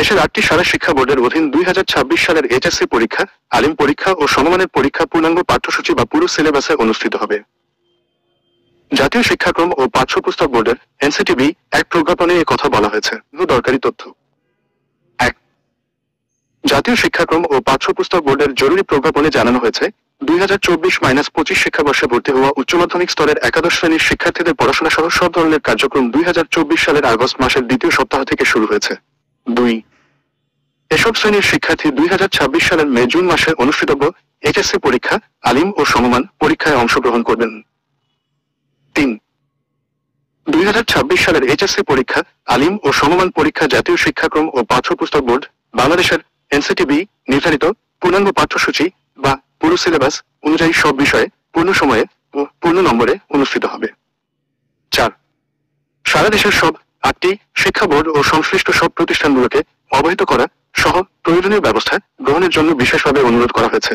দেশের 8টি সারা শিক্ষা বোর্ডের অধীন 2026 সালের এইচএসসি পরীক্ষা, আলিম পরীক্ষা ও সমমানের পরীক্ষা পূর্ণাঙ্গ পাঠ্যসূচি বা পুরো সিলেবাসে অনুষ্ঠিত হবে। জাতীয় শিক্ষাক্রম ও পাঠ্যপুস্তক বোর্ডের এনসিটিবি এক প্রজ্ঞাপনে এ কথা বলা হয়েছে। দরকারি তথ্য। 1. জাতীয় শিক্ষাক্রম ও পাঠ্যপুস্তক বোর্ডের জরুরি প্রজ্ঞাপনে জানানো হয়েছে, 2024-25 শিক্ষাবর্ষে ভর্তি হওয়া উচ্চ মাধ্যমিক স্তরের একাদশ শ্রেণীর শিক্ষার্থীদের পড়াশোনা সহ সব ধরনের কার্যক্রম 2024 সালের আগস্ট মাসের দ্বিতীয় সপ্তাহ থেকে শুরু হয়েছে। 2. এসব শ্রেণীর শিক্ষার্থী 2026 সালের মে-জুন মাসে অনুষ্ঠিতব্য এইচএসসি পরীক্ষা, আলিম ও সমমান পরীক্ষায় অংশগ্রহণ করবেন। 3. 2026 সালের এইচএসসি পরীক্ষা, আলিম ও সমমান পরীক্ষা জাতীয় শিক্ষাক্রম ও পাঠ্যপুস্তক বোর্ড, বাংলাদেশের এনসিটিবি নির্ধারিত পূর্ণাঙ্গ পাঠ্যসূচি বা পুরো সিলেবাস অনুযায়ী সব বিষয়ে পূর্ণ সময়ে ও পূর্ণ নম্বরে অনুষ্ঠিত হবে। 4. সারা দেশের সব 8টি শিক্ষা বোর্ড ও সংশ্লিষ্ট সব প্রতিষ্ঠানগুলোকে অবহিত করা সহ প্রয়োজনীয় ব্যবস্থা গ্রহণের জন্য বিশেষভাবে অনুরোধ করা হয়েছে।